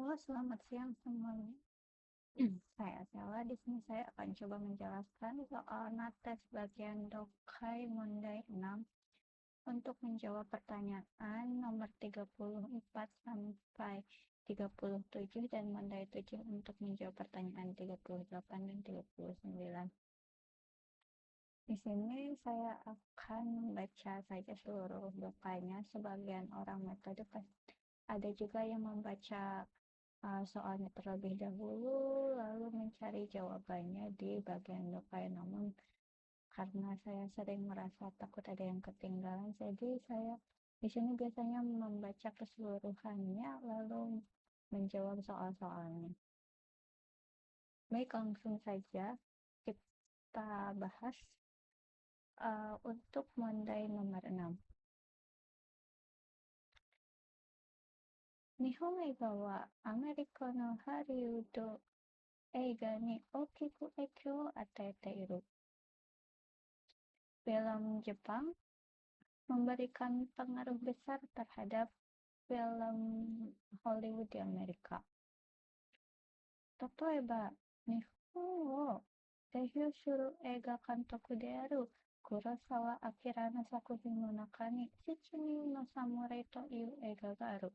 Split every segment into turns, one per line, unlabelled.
Halo, selamat siang semuanya. Saya Sela. Di sini saya akan coba menjelaskan soal nates bagian Dokai Mondai 6 untuk menjawab pertanyaan nomor 34 sampai 37 dan Mondai 7 untuk menjawab pertanyaan 38 dan 39. Di sini saya akan membaca saja seluruh dokainya. Sebagian orang metode ada juga yang membaca soalnya terlebih dahulu, lalu mencari jawabannya di bagian dokai. Namun karena saya sering merasa takut ada yang ketinggalan, jadi saya di sini biasanya membaca keseluruhannya lalu menjawab soal-soalnya. Baik, langsung saja kita bahas untuk Mondai nomor 6. Nihon eiga wa Amerika no Hariudo eiga ni okiku eikyo o ataete iru. Film Jepang memberikan pengaruh besar terhadap film Hollywood di Amerika. Totoeba, Nihon wo deihyu suru eiga kantoku de aru Kurosawa Akira no sakuhin no naka ni Shichinin no Samurai to iu eiga ga aru.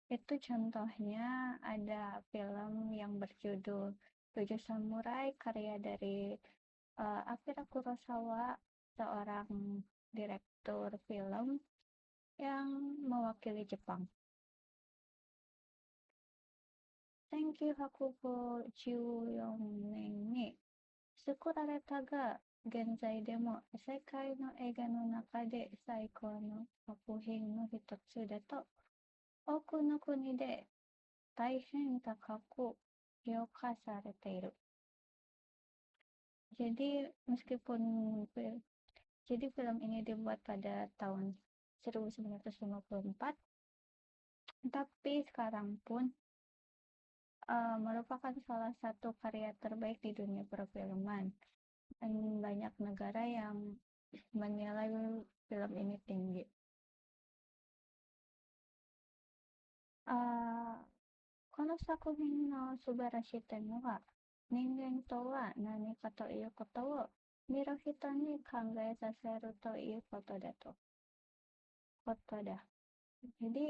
Itu contohnya ada film yang berjudul Tujuh Samurai karya dari Akira Kurosawa, seorang direktur film yang mewakili Jepang. Senkyu Hakugo Juyonen ni sukurareta ga genzai demo sekai no eiga no naka de saikou no sakuhin no hitotsu dato oku no kuni de taihen takaku hyoka sarete iru. Jadi film ini dibuat pada tahun 1954, tapi sekarang pun merupakan salah satu karya terbaik di dunia perfilman. Dan banyak negara yang menilai film ini tinggi. Kono sakuhin no subarashi temo wa ningen to wa nani ka to iu koto wo miru hito ni kangae saseru to iu koto da. Jadi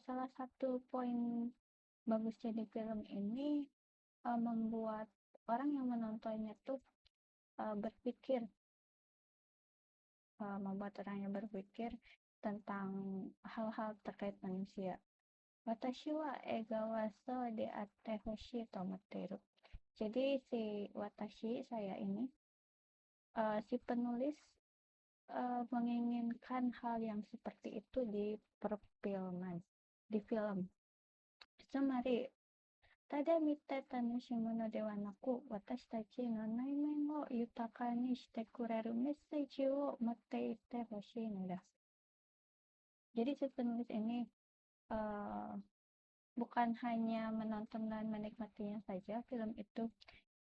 salah satu poin bagusnya di film ini membuat orang yang menontonnya tuh berpikir, membuat orangnya berpikir tentang hal-hal terkait manusia. Watashi wa eiga wa so de atte hoshii to omotteru. Jadi si watashi, saya ini, si penulis menginginkan hal yang seperti itu di perfilman, di film. Tsunari, tada mite tanoshimu no dewa naku, watashi tachi no naimen wo yutaka ni shite kureru message wo motte ite hoshii no da. Jadi si penulis ini bukan hanya menonton dan menikmatinya saja film itu.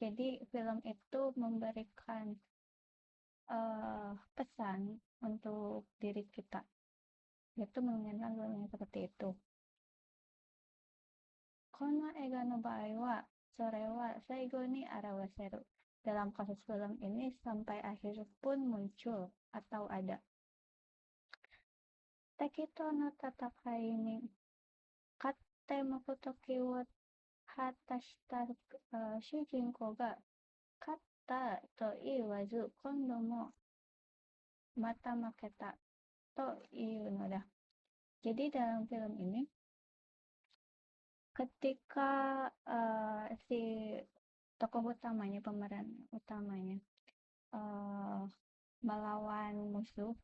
Jadi film itu memberikan pesan untuk diri kita, yaitu menginginkan film yang seperti itu. Kono eiga no bae wa sore wa saigo ni arawaseru. Dalam kasus film ini sampai akhir pun muncul atau ada. Takito no tatakai ni katte mokotoki wo hatashita shujinkou ga katta to iiwazu kondo mo mata maketa to iu no da. Jadi dalam film ini ketika si tokoh utamanya, pemeran utamanya melawan musuh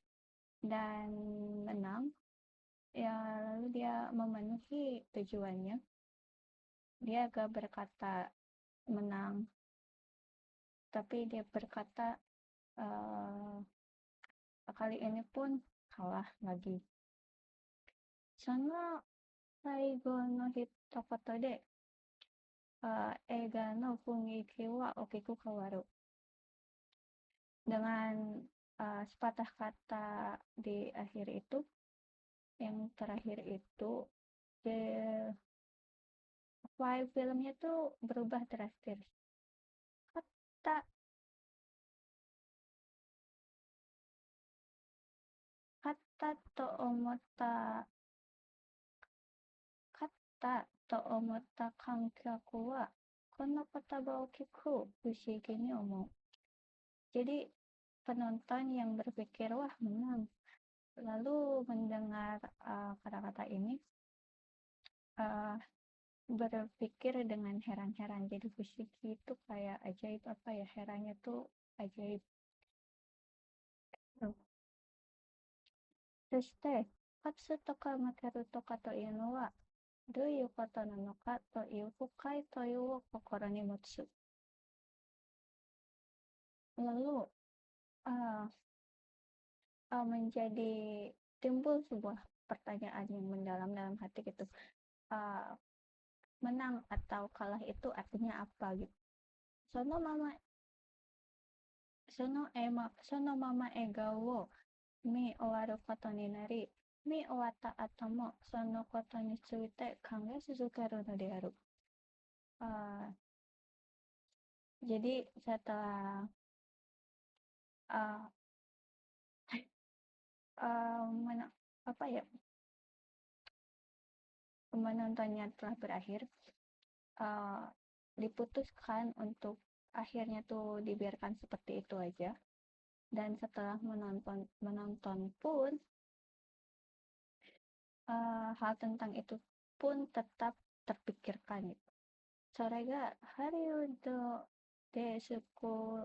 dan menang, ya lalu dia memenuhi tujuannya, dia gak berkata menang, tapi dia berkata kali ini pun kalah lagi. Sono saigo no hitokoto de eiga no fungiki wa okiku kawaru. Dengan sepatah kata di akhir itu, yang terakhir itu vibe filmnya tuh berubah drastis. Kata kata to omota kata to omota kankyaku wa kono kotaba o kiku fushigi ni omou. Jadi penonton yang berpikir wah menang lalu mendengar kata-kata ini uh, berpikir dengan heran-heran. Jadi fushigi itu kayak ajaib, apa ya, herannya tuh ajaib. そして、勝つとか負けるとかというのは、どういうことなのかという深い問いを心に持つ。Lalu uh, menjadi timbul sebuah pertanyaan yang mendalam dalam hati gitu. Uh, Menang atau kalah itu artinya apa gitu. Sono mama sono mama ega wo mi owaru koto ni nari, mi owata ato mo sono koto ni tsuite kange suzukaru no de aru. Jadi setelah uh, apa ya, menontonnya telah berakhir, uh, diputuskan untuk akhirnya tuh dibiarkan seperti itu aja. Dan setelah menonton pun hal tentang itu pun tetap terpikirkan gitu. Sorega Hariudo de suku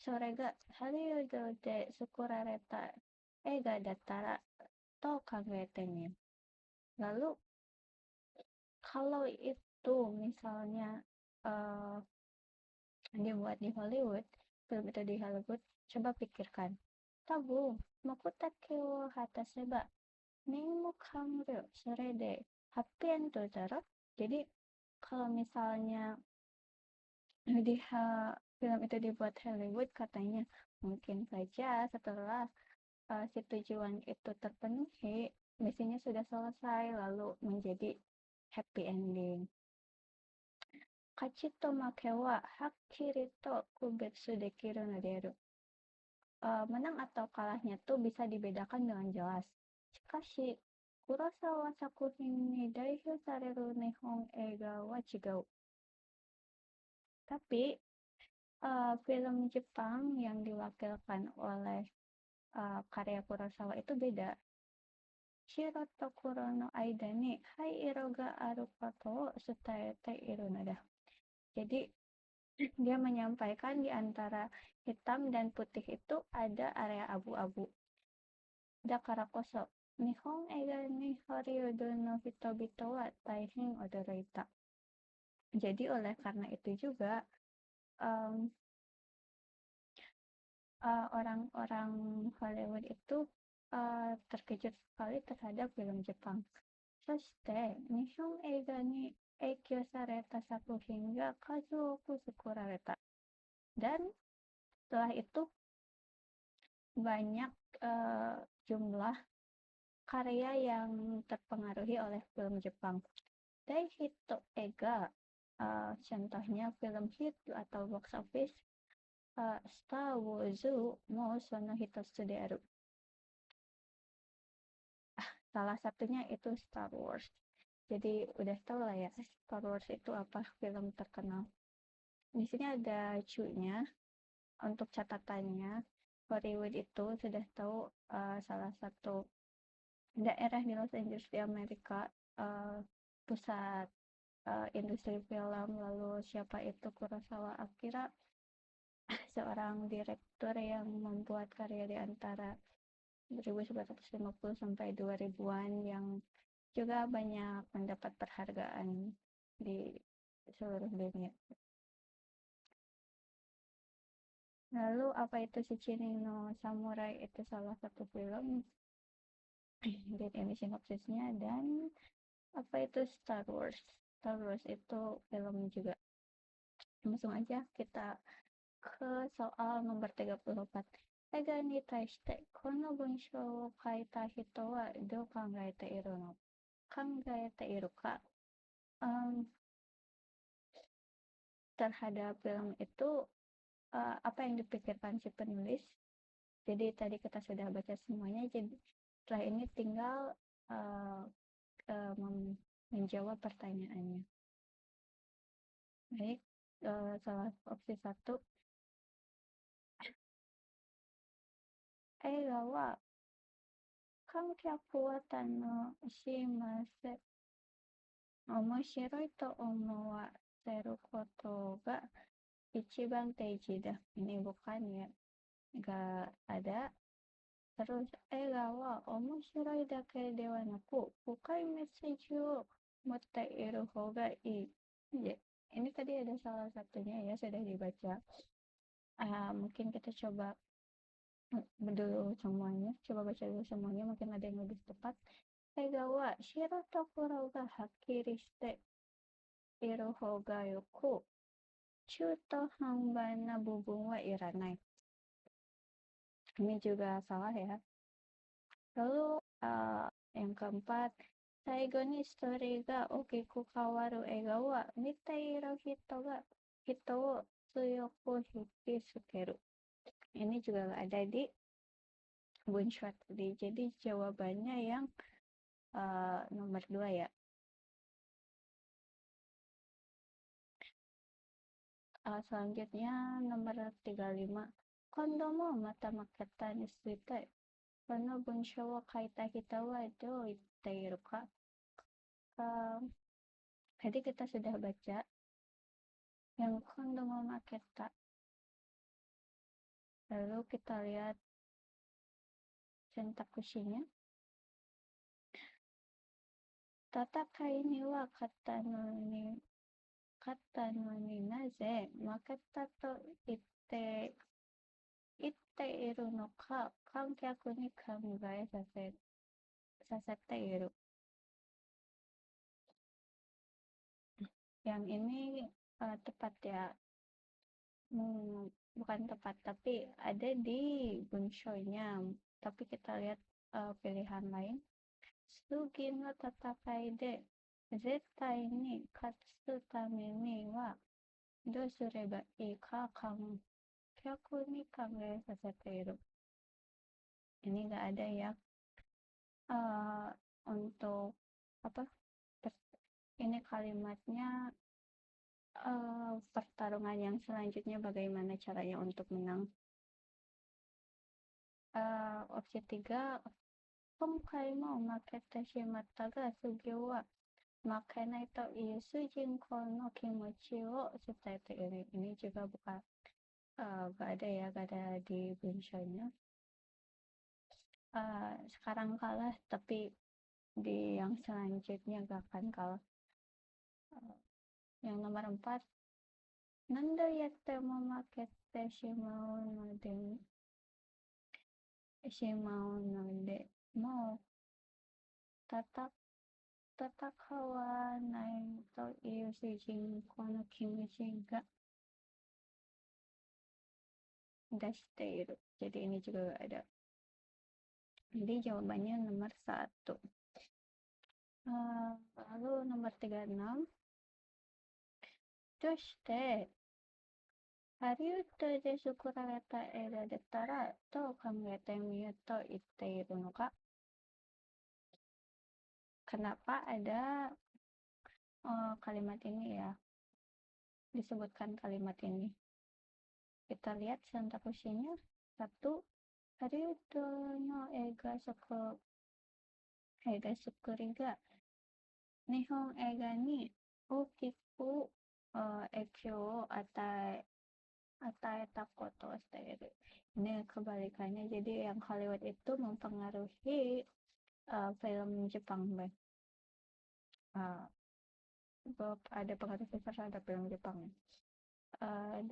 Sorega Hariudo de sukurareta eiga dattara to kagete ni. Lalu kalau itu misalnya dibuat di Hollywood, film itu di Hollywood, coba pikirkan. Tabu, makutake wo hataseba, nemu kanru sore de happy end daro. Jadi kalau misalnya film itu dibuat Hollywood, katanya mungkin saja setelah si tujuan itu terpenuhi, misinya sudah selesai, lalu menjadi happy ending. Kachi to make wa hakkiri to kubetsu dekiru no deru. Menang atau kalahnya tuh bisa dibedakan dengan jelas. Shikashi, Kurosawa sakuhin ni daihyo sareru nihon eiga wa chigau. Tapi film Jepang yang diwakilkan oleh karya Kurosawa itu beda. Shiro to kuro no aida ni hai iro ga aru koto wo tsutaete iru nada. Jadi dia menyampaikan di antara hitam dan putih itu ada area abu-abu. Dakara koso Nihon eiga ni Horyudo no hitobito wa taihen odoroita. Jadi oleh karena itu juga orang-orang Hollywood itu terkejut sekali terhadap film Jepang. Soshite, Nihon eiga ni eikyou sareta sakuhin ga kazuoku sukurareta. Dan setelah itu banyak jumlah karya yang terpengaruhi oleh film Jepang. Daihito Ega, contohnya film hit atau box office, Star Wars mo sono hitotsu de aru. Salah satunya itu Star Wars. Jadi udah tahu lah ya Star Wars itu apa, film terkenal. Di sini ada cuinya untuk catatannya. Hollywood itu sudah tahu salah satu daerah di Los Angeles di Amerika, pusat industri film. Lalu siapa itu Kurosawa Akira, seorang direktur yang membuat karya di antara 1950 sampai 2000-an yang juga banyak mendapat penghargaan di seluruh dunia. Lalu apa itu Shichirin no Samurai, itu salah satu film, dan ini sinopsisnya. Dan apa itu Star Wars? Star Wars itu film juga. Langsung aja kita ke soal nomor 34. Ega ni taishite kono bunshou wo kaita hito wa dou kangaete iru no? 考えているka terhadap film itu, apa yang dipikirkan si penulis. Jadi tadi kita sudah baca semuanya, jadi setelah ini tinggal uh, menjawab pertanyaannya. Baik, salah opsi 1, Eiga wa kankyaku wa tanoshimasu omoshiroi to omowaseru koto ga ichiban teiji da. Ini bukan ya, nggak ada. Terus Eiga wa omoshiroi dake dewa naku fukai message wo motte iru hou ga ii. Ini tadi ada salah satunya ya, sudah dibaca. Mungkin kita coba dulu semuanya, coba baca dulu semuanya, mungkin ada yang lebih tepat. Eiga wa shiro tokoro ga hakkiri shite iru hou ga yoku, chuto hanban na bubun wa iranai. Ini juga salah ya. Lalu yang keempat, Saigo ni story ga okiku kawaru eiga wa mitairu hito wo tsuyoku hikisukeru. Ini juga ada di Bunshot tadi. Jadi jawabannya yang nomor 2 ya. Selanjutnya nomor 35. Kondo mo mata maketa ni suitai. Kono bunsho wo kaita hita wa do itteiru ka? Tadi kita sudah baca yang kondo mo maketa. Lalu kita lihat sentakushinya. Tatakai ni wa kata no ni naze maketa to itteiru no ka kankyaku ni kangae sasete-iru. Yang ini tepat ya. Bukan tepat, tapi ada di bunshonya. Tapi kita lihat pilihan lain. Sugi no tatakai de zettai ni katsu tame ni wa do sureba ii ka kankyaku ni kangae sasete-iru. Ini nggak ada ya. Untuk apa? Ini kalimatnya pertarungan yang selanjutnya bagaimana caranya untuk menang. Opsi 3, Komkai mo makete shimatta ga sugi wa makanai to iu sujinko no kimochi wo sutaete iru. Ini juga bukan, gak ada ya, gak ada di bunshonya. Sekarang kalah, tapi di yang selanjutnya gak akan kalah. Yang nomor 4, Nanda yatte mo makete shimau no de mo tatakawanai to iu sujinko no kimochi ga dashiteiru. Jadi ini juga ada. Jadi jawabannya nomor 1. Lalu nomor 36, Doshite Hariudo de sukurareta eiga dettara to kangete miu to itteiru no ka? Kenapa ada kalimat ini ya? Disebutkan kalimat ini. Kita lihat sentakushinya. 1, Hariudo no eiga sukuri ga Nihon eiga ni okiku eikyo wo ataeta koto shiteiru. Ini kebalikannya, jadi yang Hollywood itu mempengaruhi film Jepang. Ada pengaruh besar terhadap film Jepang. 2,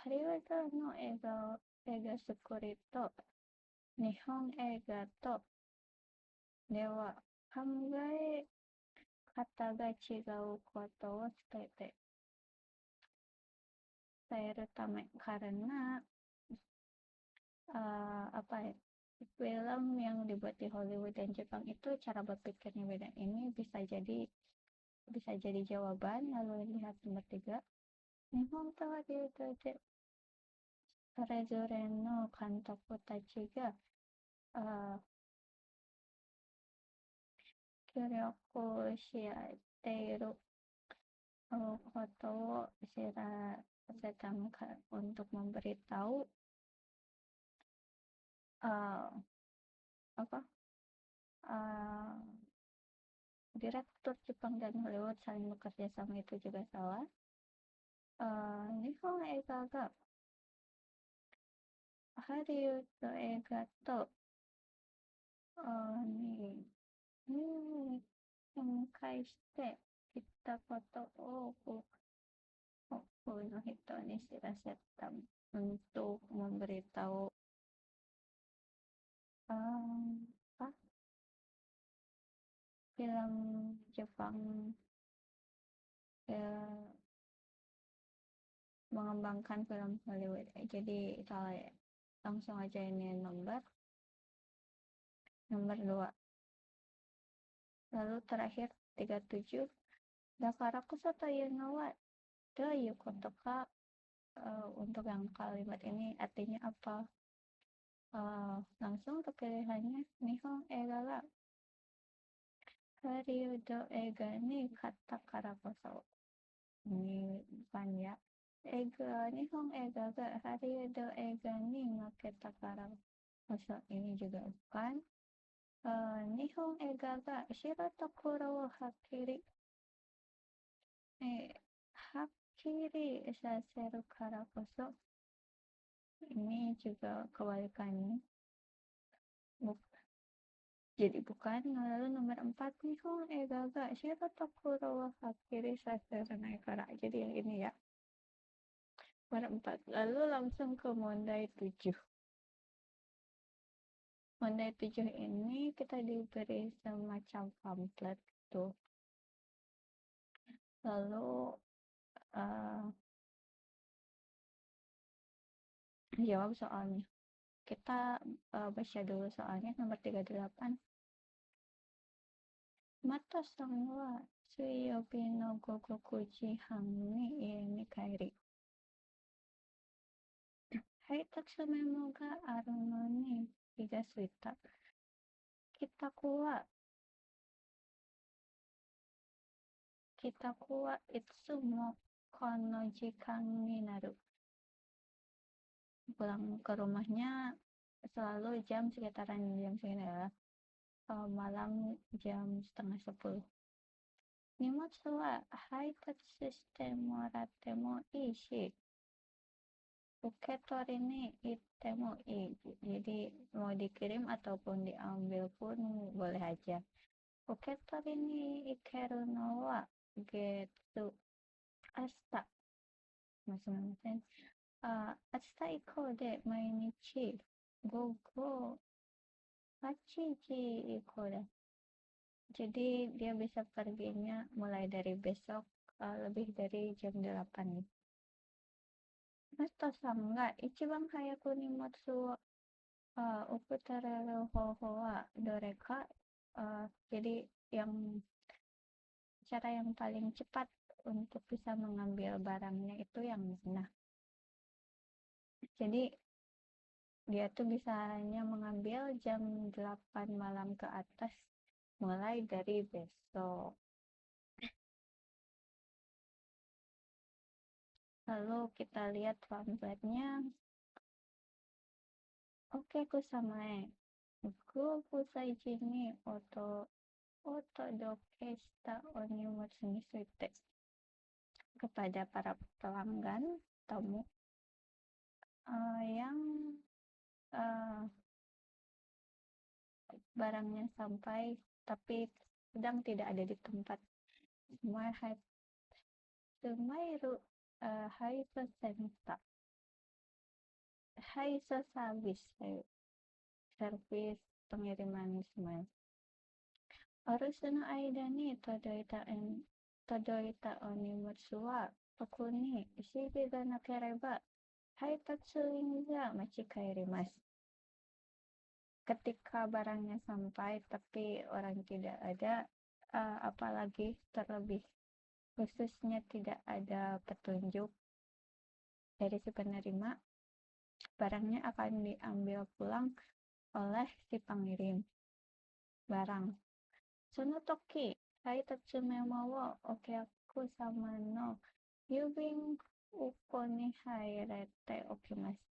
Hollywood no eiga sukuri to Nihon eiga to dewa kangae kata ga chigau koto wo伝えるためkarena film yang dibuat di Hollywood dan Jepang itu cara berpikirnya beda. Ini bisa jadi jawaban. Lalu lihat nomor 3. Nihon to wa ryuto de sorezore no kantoku tachi ga kyōryoku shiateiru koto wo shirasetan untuk memberitahu apa direktur Jepang dan Hollywood saling bekerja sama itu juga salah. Nihon eiga ga Hariudo eiga to menkai shite kita foto no hito ni shirasetan untuk memberitahu film Jepang mengembangkan film Hollywood. Jadi salah ya. Langsung aja ini nomor 2. Lalu terakhir 37. Dakaraku sato no wa doyu koto ka. Untuk yang kalimat ini artinya apa? Langsung ke pilihannya Nihon eiga ga Hariudo eiga ni katakara koso. Ini bukan ya. Nihon eiga ga Hariudo eiga ni maketa kara koso. Ini juga bukan. Nihon eiga ga shiro tokoro wo hakkiri saseru kara koso. Ini juga kebalikannya. Jadi bukan. Lalu nomor 4. Nihon eiga ga shiro tokoro wo hakkiri saseru kara. Jadi yang ini ya. Nomor 4. Lalu langsung ke mondai 7. Mondai 7 ini kita diberi semacam pamflet tuh. Lalu jawab soalnya. Kita baca dulu soalnya. Nomor 38. Mata san wa suiyobi no gogo 9 han ni ie ni kaeri. Haitatsu memo ga aru no ni higasuita. Kitaku wa itsumo kono jikan ni naru. Pulang ke rumahnya selalu sekitaran jam segini ya. Malam jam 9:30. Nimotsu wa haitatsu shite moratte mo ii shi uketori ni itte mo ii. Jadi mau dikirim ataupun diambil pun boleh aja. Uketori ni ikeru no wa getsu asta. Maksudnya asta ikou de mainichi gogo 8 ikou de. Jadi dia bisa perginya mulai dari besok lebih dari jam 8. Masto-san ga ichiban hayaku nimotsu ukutareru hoho wa doreka. Jadi cara yang paling cepat untuk bisa mengambil barangnya itu yang mana? Jadi dia tuh bisa hanya mengambil jam 8 malam ke atas mulai dari besok. Lalu kita lihat pamfletnya. Oke, kusamae. Goku saiji ni otodoke shita onimatsu ni suite. Kepada para pelanggan tamu yang barangnya sampai tapi sedang tidak ada di tempat. Sumairu Haiso Senta. Haiso servis pengiriman smile. Orusu no aida ni todoita onimatsu wa toku ni shibi ga nakereba haitatsu ga machikaerimasu. ketika barangnya sampai tapi orang tidak ada, apalagi terlebih khususnya tidak ada petunjuk dari si penerima, barangnya akan diambil pulang oleh si pengirim barang. Sono toki haitatsume wo okeaku sama no yubin uko ni hairete okimasu.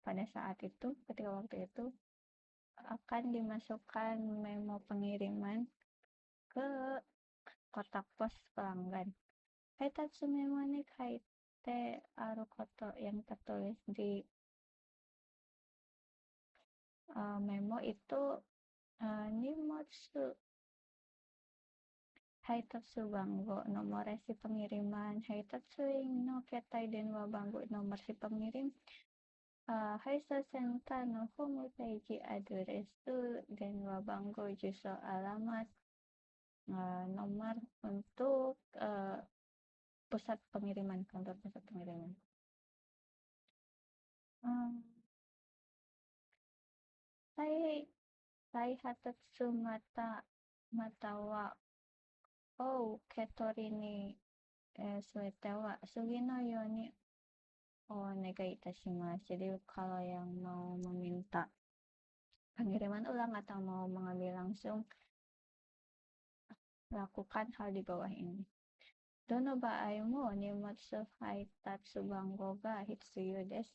Pada saat itu, ketika waktu itu, akan dimasukkan memo pengiriman ke kotak pos pelanggan. Haitatsu memo ni kaite aru koto yang tertulis di memo itu nimotsu haitatsu bango nomor si pengiriman, haitatsu no ketai dan bango nomor si pengirim, Haisa Senta no homepage address dan bango juso alamat, nomor untuk pusat pengiriman, kantor pusat pengiriman. Sai hatatsu mata wa ketori ni suete wa sugi no yo ni onegai itashimasu. Jadi kalau yang mau meminta pengiriman ulang atau mau mengambil langsung, lakukan hal di bawah ini. Dono baai mo nimotsu haitatsu bango ga hitsuyu desu.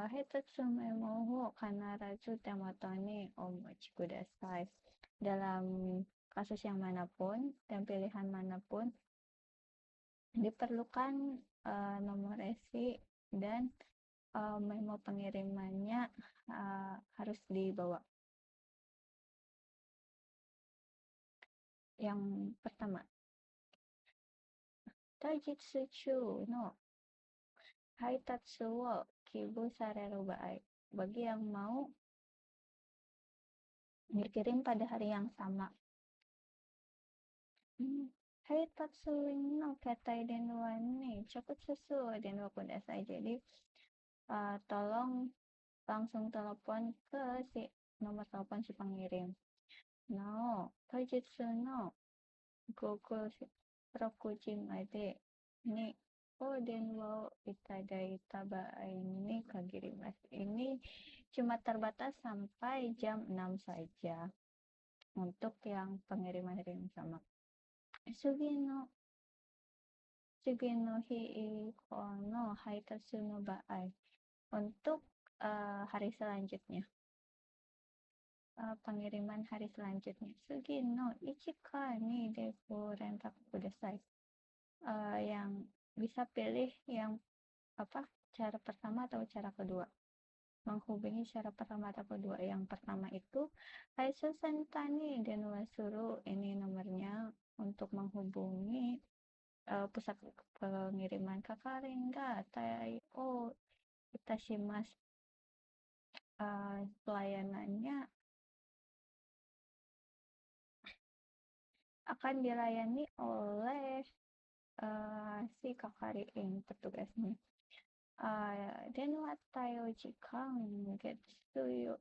Haitatsu memo wo kanarazu temoto ni omochi kudasai. Dalam kasus yang manapun dan pilihan manapun, diperlukan nomor resi dan memo pengirimannya harus dibawa. Yang pertama, Taijitsu no haitatsu wo kibu sareru baai. Bagi yang mau dikirim pada hari yang sama. Haitatsu no ketai denwa ni chokutsu denwa kudasai. Jadi tolong langsung telepon ke si nomor telepon si pengirim. No, taijitsu no Google Rokujin ade ni denwa itadai tabai ni kagirimasu. Ini cuma terbatas sampai jam 6 saja untuk yang pengiriman hari yang sama. Sugino hii kono haitatsu no baai. Untuk hari selanjutnya, pengiriman hari selanjutnya, Sugino ichika ni desu rentaku kudasai. Yang bisa pilih yang cara pertama atau cara kedua. Menghubungi cara pertama atau kedua. Yang pertama itu Haisu Sentani Denwa Suru, ini nomornya untuk menghubungi pusat pengiriman Kakarenga Tai O Itashimasu. Pelayanannya akan dilayani oleh si Kakari petugasnya. Denwa Tayo Jikan Getsuyo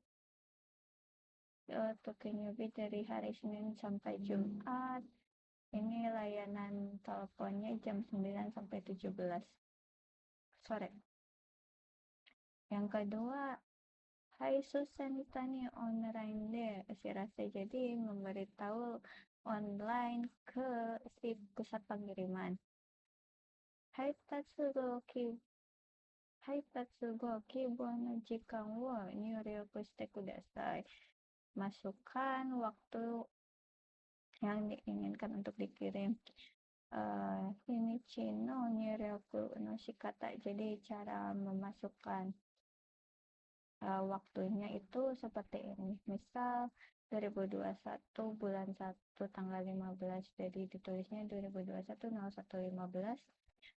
Tokenyobi dari hari Senin sampai Jumat. Ini layanan teleponnya jam 9 sampai 17 sore. Yang kedua, Haisu Sentani online de Sirase. Jadi memberitahu online ke si pusat pengiriman. Haitatsu go kibo no jikan wo nyuryoku shite kudasai. Masukkan waktu yang diinginkan untuk dikirim. Hinichi no nyuryoku no shikata. Jadi cara memasukkan waktunya itu seperti ini. Misal 2021 bulan 1 tanggal 15, jadi ditulisnya 2021 0115.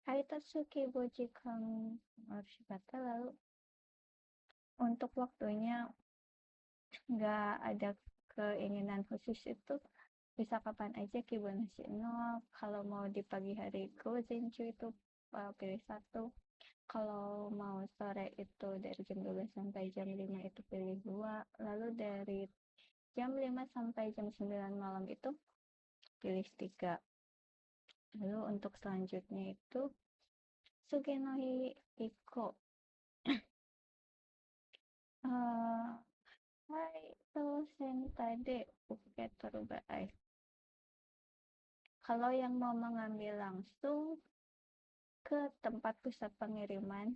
Haitatsu kibo jikan shikata. Lalu untuk waktunya nggak ada keinginan khusus, itu bisa kapan aja kibonashi no. Kalau mau di pagi hari gozenju itu pilih 1. Kalau mau sore itu dari jam 12 sampai jam 5 itu pilih 2, lalu dari jam 5 sampai jam 9 malam itu pilih 3. Lalu untuk selanjutnya itu Sugenohi Iko. uh, Hai dosen tadi uke terubai. Kalau yang mau mengambil langsung ke tempat pusat pengiriman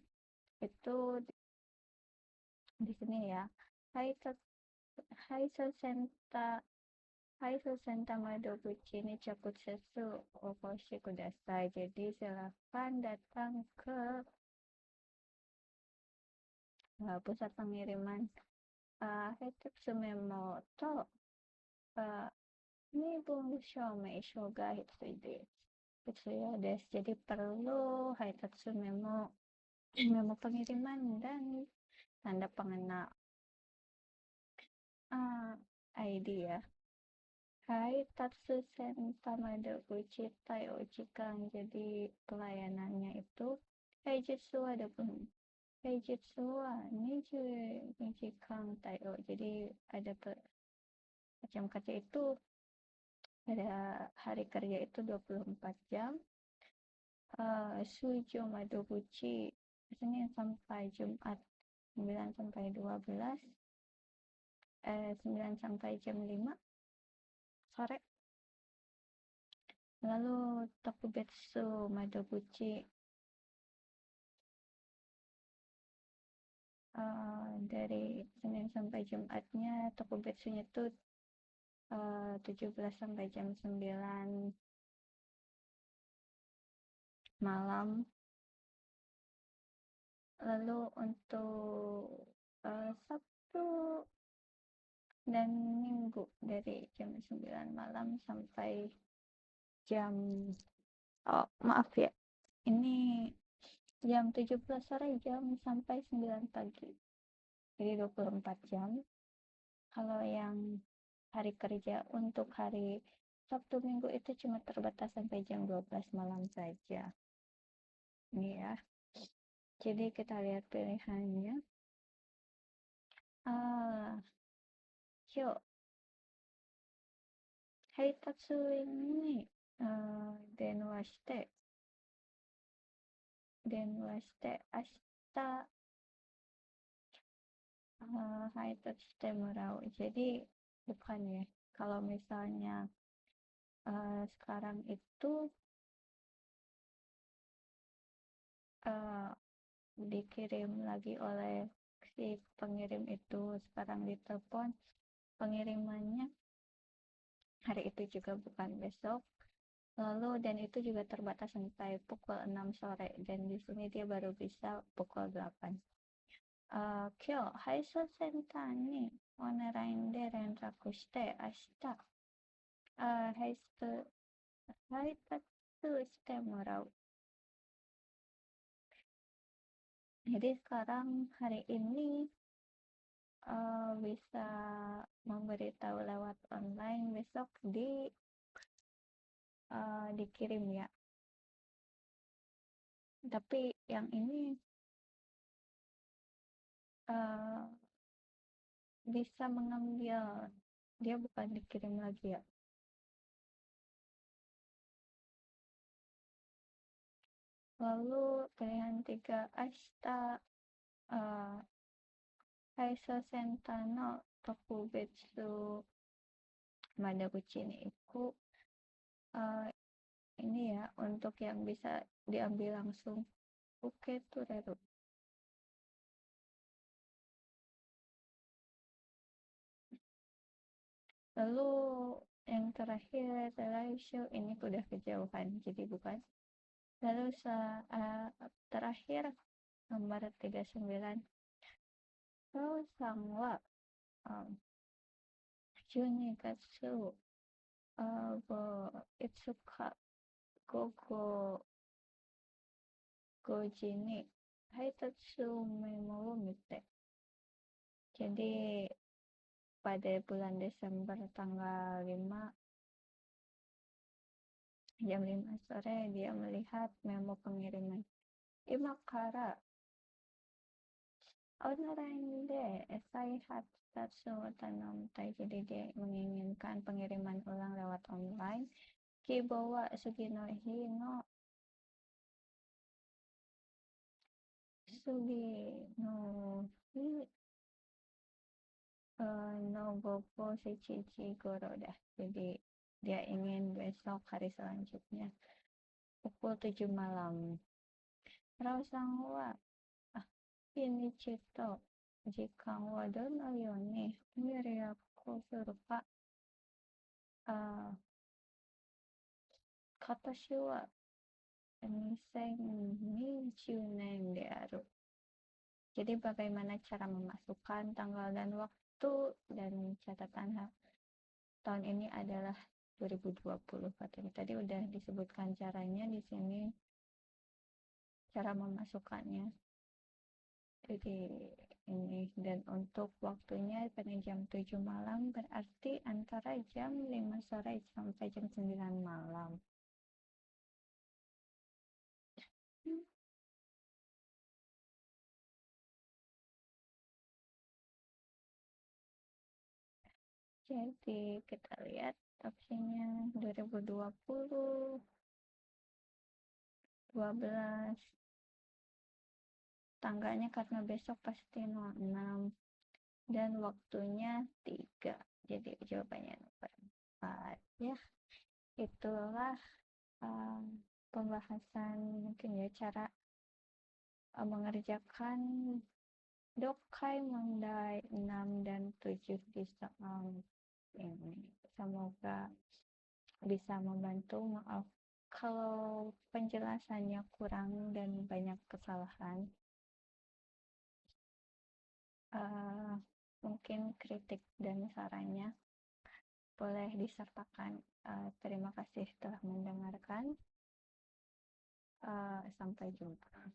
itu di sini ya. Hai Hai Sosenta Hai Sosenta Madoguchi ini Chakutsetsu Okoshi Kudasai. Jadi silakan datang ke pusat pengiriman Hetsu Memoto ini Bumusho Meisho ga Hitsuide. Itu ya, Des. Jadi perlu Haitatsu memo pengiriman dan tanda pengenal ID ya. Hai Tatsu Senta Madoguchi Tai Ojikan. Jadi pelayanannya itu Heijutsu ada pun Heijutsu wa 22 Tai O. Jadi ada macam kerja itu pada hari kerja itu 24 jam. Sujo Madoguchi Senin sampai Jumat 9 sampai 12, 9 sampai jam 5 sore. Lalu Tokubetsu Madoguchi dari Senin sampai Jumatnya Tokubetsunya tuh 17 sampai jam 9 malam. Lalu untuk Sabtu dan Minggu dari jam 9 malam sampai jam maaf ya, ini jam 17 sore jam sampai 9 pagi. Jadi 24 jam. Kalau yang hari kerja untuk hari Sabtu Minggu itu cuma terbatas sampai jam 12 malam saja. Ini ya. Jadi kita lihat pilihannya. Yuk. Heitatsu ini denwa shite ashita heitatsu shite murau. Jadi bukan ya. Kalau misalnya sekarang itu dikirim lagi oleh si pengirim itu, sekarang ditelepon pengirimannya hari itu juga bukan besok. Lalu dan itu juga terbatas sampai pukul 6 sore dan di sini dia baru bisa pukul 8. Kyo Haiso Senta ni online de renraku shite ashita haitatsu shite morau. Jadi sekarang hari ini bisa memberitahu lewat online, besok dikirim ya. Tapi yang ini bisa mengambil, dia bukan dikirim lagi ya. Lalu pilihan 3 ashita Haiso Senta no Tokubetsu Madoguchi ni iku ini ya untuk yang bisa diambil langsung uke tureru. Lalu yang terakhir live show ini udah kejauhan jadi bukan. Lalu terakhir nomor 39 Rosang wa Junigatsu go Itsuka Gogo Goji ni Haitatsu memo wo mite. Jadi pada bulan Desember tanggal 5 jam 5 sore dia melihat memo pengiriman. 今からonline deh, esai hatta tanam tai. Jadi dia menginginkan pengiriman ulang lewat online. Kibawa Sugino Hino Sugino Hi Nobopo Shichichi Goro dah. Jadi dia ingin besok hari selanjutnya pukul 7 malam. Rausang wa ini cito jika wa dono yoni miriako surupa katashi wa 2020 年である. Jadi bagaimana cara memasukkan tanggal dan waktu dan catatan tahun ini adalah 2020 katanya. Tadi udah disebutkan caranya di sini, cara memasukkannya. Jadi ini, dan untuk waktunya pada jam 7 malam berarti antara jam 5 sore sampai jam 9 malam. Jadi kita lihat opsinya 2020 12 tanggalnya karena besok pasti 06 dan waktunya 3, jadi jawabannya nomor 4 ya. Itulah pembahasan mungkin ya cara mengerjakan Dokai Mondai 6 dan 7 di soal ini. Semoga bisa membantu. Maaf kalau penjelasannya kurang dan banyak kesalahan. Mungkin kritik dan sarannya boleh disertakan. Terima kasih telah mendengarkan. Sampai jumpa.